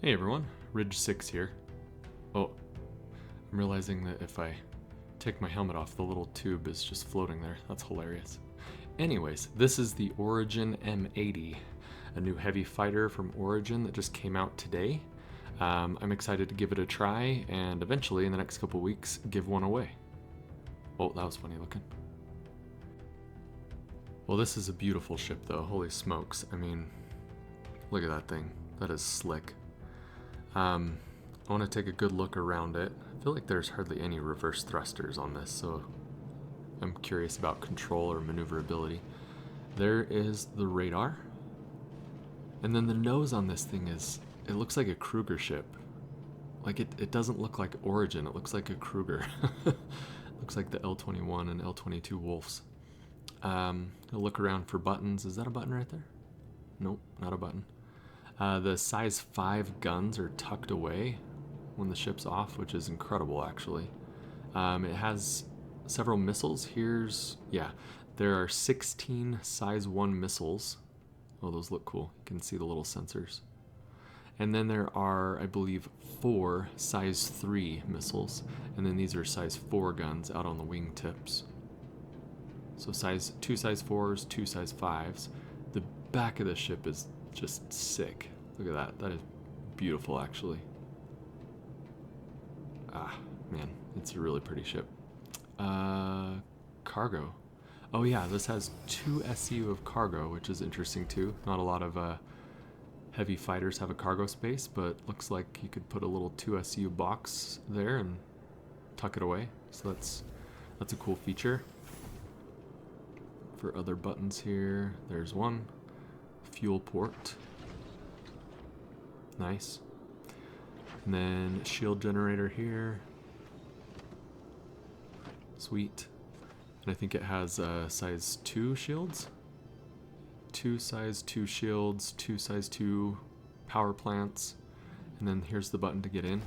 Hey everyone, RidgeSix here. Oh, I'm realizing that if I take my helmet off, the little tube is just floating there. That's hilarious. Anyways, this is the Origin M80, a new heavy fighter from Origin that just came out today. I'm excited to give it a try and eventually, in the next couple weeks, give one away. Oh, that was funny looking. Well, this is a beautiful ship though, holy smokes. I mean, look at that thing. That is slick. I want to take a good look around it. I feel like there's hardly any reverse thrusters on this, so I'm curious about control or maneuverability. There is the radar. And then the nose on this thing it looks like a Kruger ship. Like it doesn't look like Origin, it looks like a Kruger. Looks like the L-21 and L-22 Wolves. I'll look around for buttons. Is that a button right there? Nope, not a button. The size 5 guns are tucked away when the ship's off, which is incredible actually. It has several missiles. There are 16 size 1 missiles. Oh, those look cool. You can see the little sensors. And then there are, I believe, 4 size 3 missiles. And then these are size 4 guns out on the wingtips. So two size 4s, 2 size 5s. The back of the ship is just sick. Look at that. That is beautiful, actually. Ah, man, it's a really pretty ship. Cargo. Oh yeah, this has 2 SCU of cargo, which is interesting too. Not a lot of heavy fighters have a cargo space, but looks like you could put a little 2 SCU box there and tuck it away. So that's a cool feature. For other buttons here, there's one. Fuel port. Nice. And then shield generator here. Sweet. And I think it has size 2 shields. 2 size 2 shields, 2 size 2 power plants. And then here's the button to get in.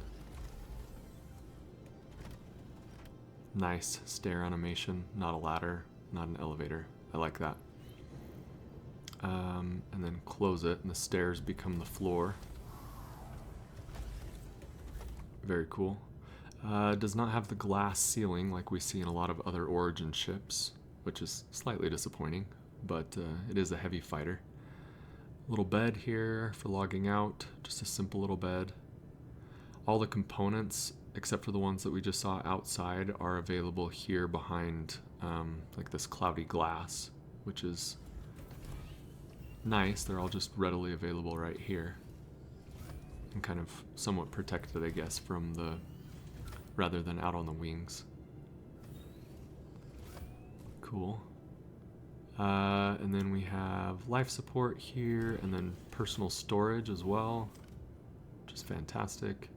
Nice stair animation, not a ladder, not an elevator. I like that. And then close it, and the stairs become the floor. Very cool. Does not have the glass ceiling like we see in a lot of other Origin ships, which is slightly disappointing, but it is a heavy fighter. Little bed here for logging out, just a simple little bed. All the components, except for the ones that we just saw outside, are available here behind like this cloudy glass, which is nice. They're all just readily available right here and kind of somewhat protected, I guess, from the rather than out on the wings. Cool. And then we have life support here, and then personal storage as well, which is fantastic.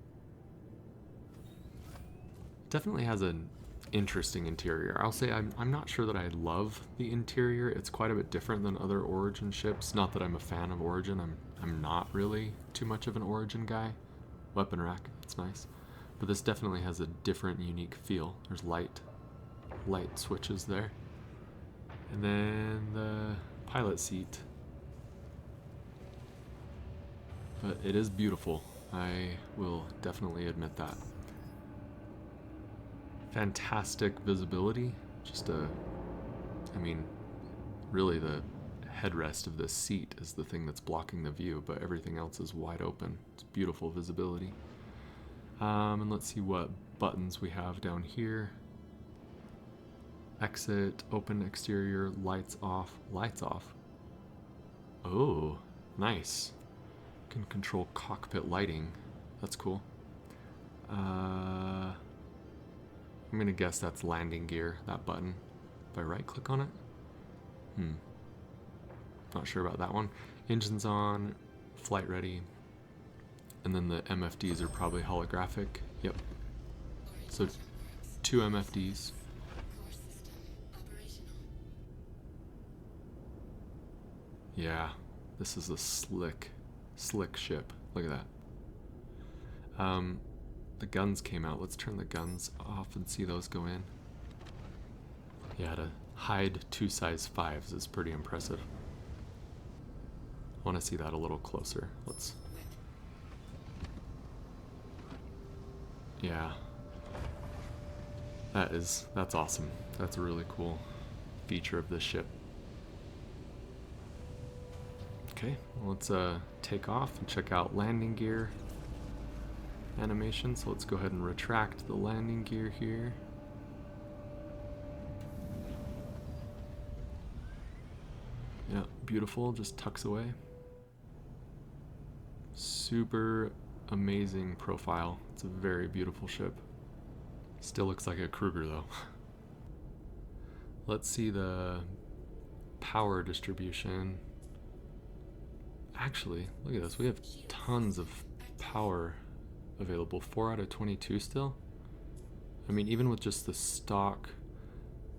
Definitely has an interesting interior. I'll say I'm not sure that I love the interior. It's quite a bit different than other Origin ships. Not that I'm a fan of Origin. I'm not really too much of an Origin guy. Weapon rack, it's nice. But this definitely has a different, unique feel. There's light switches there. And then the pilot seat. But it is beautiful. I will definitely admit that. Fantastic visibility. Really the headrest of this seat is the thing that's blocking the view, but everything else is wide open. It's beautiful visibility. And let's see what buttons we have down here. Exit, open exterior, lights off, lights off. Oh, nice. Can control cockpit lighting. That's cool. I'm gonna guess that's landing gear, that button. If I right click on it? Not sure about that one. Engine's on, flight ready. And then the MFDs are probably holographic. Yep. So 2 MFDs. Yeah, this is a slick ship. Look at that. The guns came out. Let's turn the guns off and see those go in. Yeah, to hide 2 size 5s is pretty impressive. I want to see that a little closer. Let's Yeah. That's awesome. That's a really cool feature of this ship. Okay, let's take off and check out landing gear animation. So let's go ahead and retract the landing gear here. Yeah, beautiful, just tucks away. Super amazing profile. It's a very beautiful ship. Still looks like a Kruger though. Let's see the power distribution. Actually, look at this. We have tons of power available. 4 out of 22 still. I mean, even with just the stock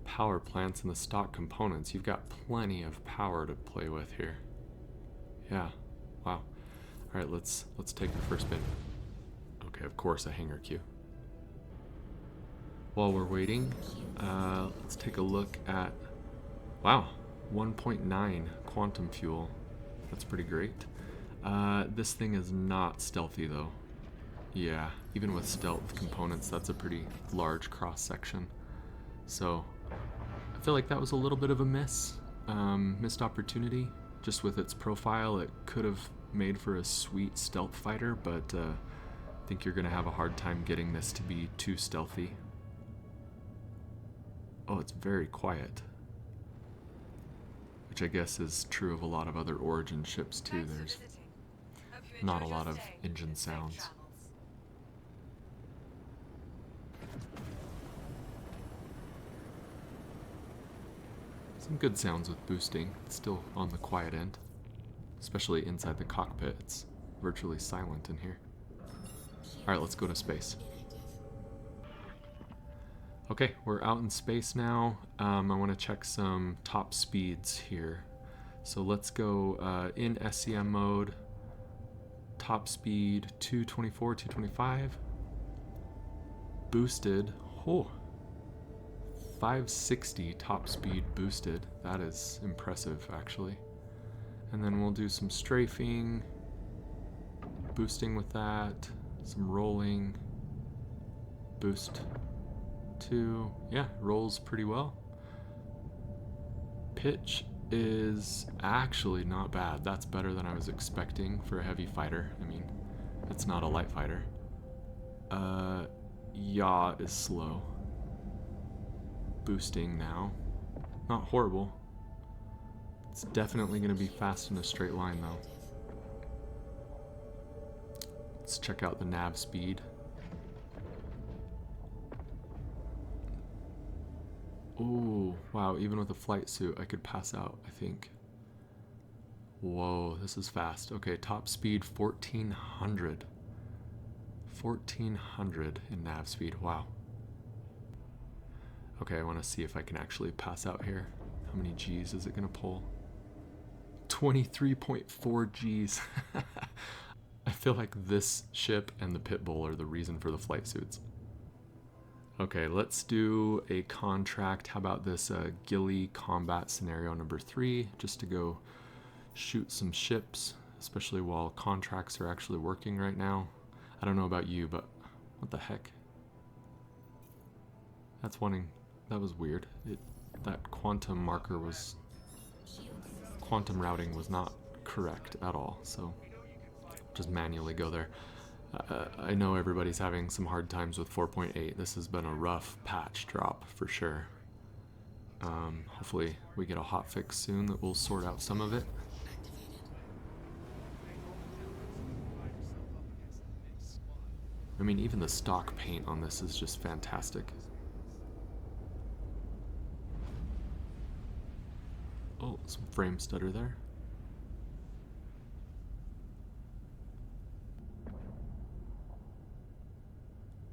power plants and the stock components, you've got plenty of power to play with here. Yeah. Wow. All right, let's take the first spin. Okay, of course, a hangar queue. While we're waiting, let's take a look at, wow, 1.9 quantum fuel. That's pretty great. This thing is not stealthy though. Yeah, even with stealth components, that's a pretty large cross section. So I feel like that was a little bit of a missed opportunity. Just with its profile, it could have made for a sweet stealth fighter, but I think you're gonna have a hard time getting this to be too stealthy. Oh, it's very quiet. Which I guess is true of a lot of other Origin ships too. There's not a lot of engine sounds. Some good sounds with boosting. It's still on the quiet end. Especially inside the cockpit. It's virtually silent in here. Alright, let's go to space. Okay, we're out in space now. I want to check some top speeds here. So let's go in SCM mode. Top speed 224, 225. Boosted. Oh, 560 top speed boosted. That is impressive, actually. And then we'll do some strafing. Boosting with that. Some rolling. Boost. 2, yeah, rolls pretty well. Pitch is actually not bad. That's better than I was expecting for a heavy fighter. I mean, it's not a light fighter. Yaw is slow. Boosting now. Not horrible. It's definitely going to be fast in a straight line though. Let's check out the nav speed. Oh, wow, even with a flight suit, I could pass out, I think. Whoa, this is fast. Okay, top speed 1400. 1400 in nav speed, wow. Okay, I want to see if I can actually pass out here. How many G's is it going to pull? 23.4 G's. I feel like this ship and the Pitbull are the reason for the flight suits. Okay, let's do a contract. How about this ghillie combat scenario number 3, just to go shoot some ships, especially while contracts are actually working right now. I don't know about you, but what the heck? That was weird. That quantum marker was, quantum routing was not correct at all, so just manually go there. I know everybody's having some hard times with 4.8. This has been a rough patch drop for sure. Hopefully we get a hot fix soon that will sort out some of it. I mean, even the stock paint on this is just fantastic. Oh, some frame stutter there.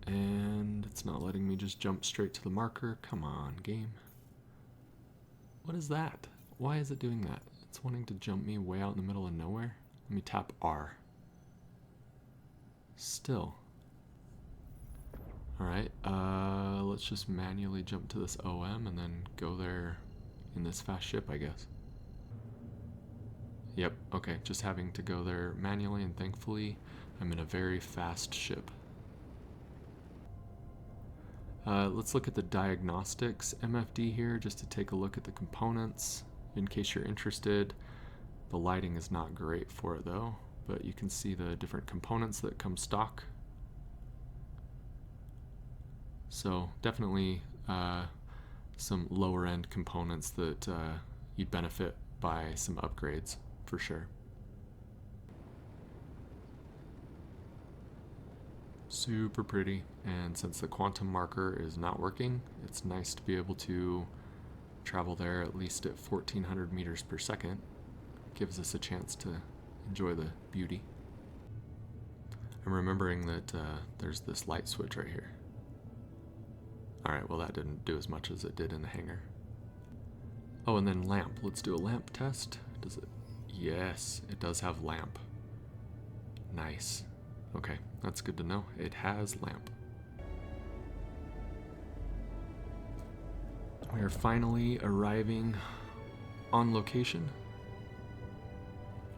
And it's not letting me just jump straight to the marker. Come on, game. What is that? Why is it doing that? It's wanting to jump me way out in the middle of nowhere. Let me tap R. Still. Alright, let's just manually jump to this OM and then go there in this fast ship, I guess. Yep, okay, just having to go there manually, and thankfully I'm in a very fast ship. Let's look at the diagnostics MFD here just to take a look at the components in case you're interested. The lighting is not great for it though, but you can see the different components that come stock. So definitely some lower end components that you'd benefit by some upgrades for sure. Super pretty, and since the quantum marker is not working, it's nice to be able to travel there at least at 1400 meters per second. Gives us a chance to enjoy the beauty. I'm remembering that there's this light switch right here. Alright, well that didn't do as much as it did in the hangar. Oh, and then lamp. Let's do a lamp test. Does it? Yes, it does have lamp. Nice. Okay, that's good to know. It has lamp. We are finally arriving on location.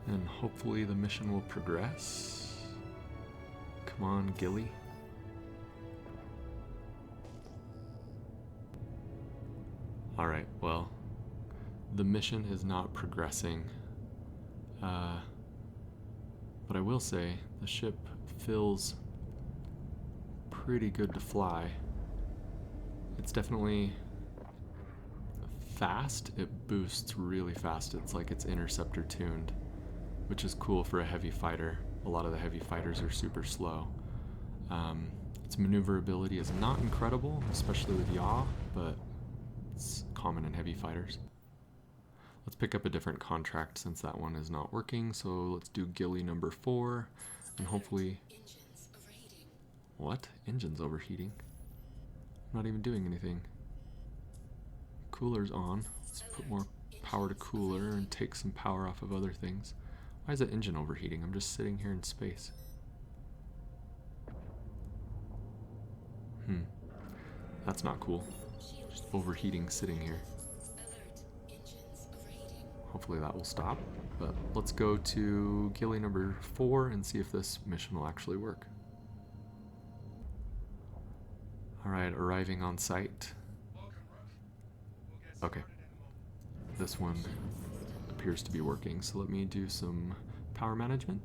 And hopefully the mission will progress. Come on, Gilly. Alright, well, the mission is not progressing. But I will say, the ship feels pretty good to fly. It's definitely fast. It boosts really fast. It's like it's interceptor tuned, which is cool for a heavy fighter. A lot of the heavy fighters are super slow. Its maneuverability is not incredible, especially with yaw, but it's common in heavy fighters. Let's pick up a different contract since that one is not working. So let's do Gilly number 4, and hopefully... What? Engine's overheating? I'm not even doing anything. Cooler's on. Let's put more power to cooler and take some power off of other things. Why is the engine overheating? I'm just sitting here in space. That's not cool. Just overheating sitting here. Hopefully that will stop. But let's go to Gilly number 4 and see if this mission will actually work. Alright, arriving on site. Okay. This one appears to be working, so let me do some power management.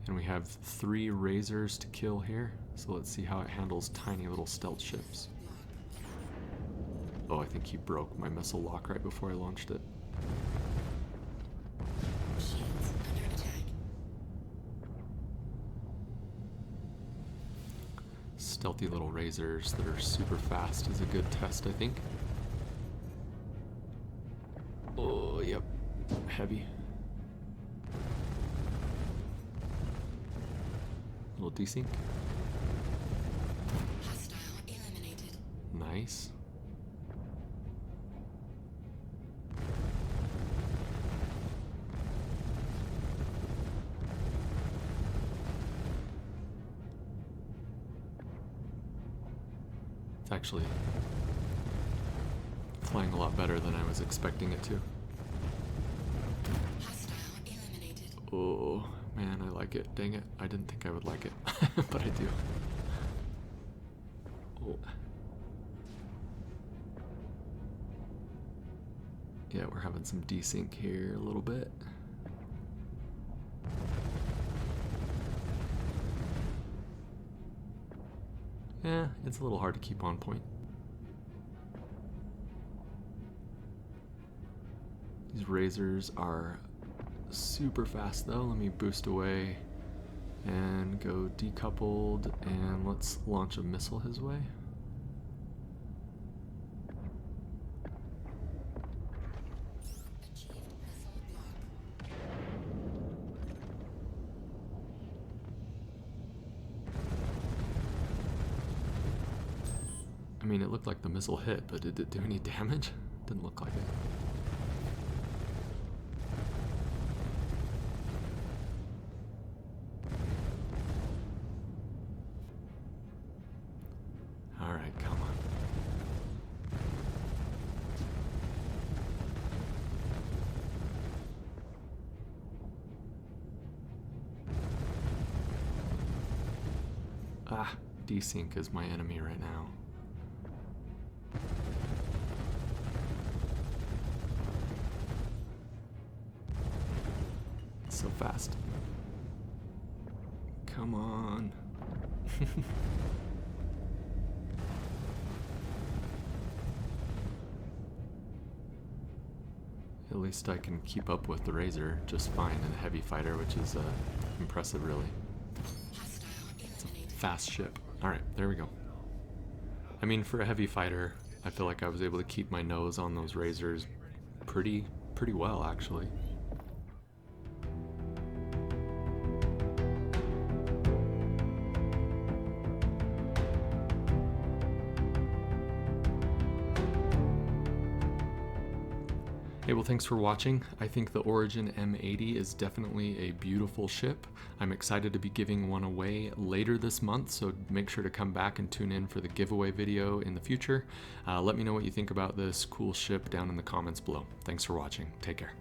And we have 3 razors to kill here, so let's see how it handles tiny little stealth ships. Oh, I think he broke my missile lock right before I launched it. Stealthy little razors that are super fast is a good test, I think. Oh, yep. Heavy. Little desync. Hostile eliminated. Nice. It's actually flying a lot better than I was expecting it to. Hostile eliminated. Oh, man, I like it. Dang it. I didn't think I would like it, but I do. Oh. Yeah, we're having some desync here a little bit. Yeah, it's a little hard to keep on point. These razors are super fast though. Let me boost away and go decoupled, and let's launch a missile his way. I mean, it looked like the missile hit, but did it do any damage? Didn't look like it. Alright, come on. Ah, Desync is my enemy right now. So fast. Come on. At least I can keep up with the Razor just fine in a heavy fighter, which is impressive, really. It's a fast ship. Alright, there we go. I mean, for a heavy fighter, I feel like I was able to keep my nose on those Razors pretty well, actually. Hey, well, thanks for watching. I think the Origin M80 is definitely a beautiful ship. I'm excited to be giving one away later this month, so make sure to come back and tune in for the giveaway video in the future. Let me know what you think about this cool ship down in the comments below. Thanks for watching. Take care.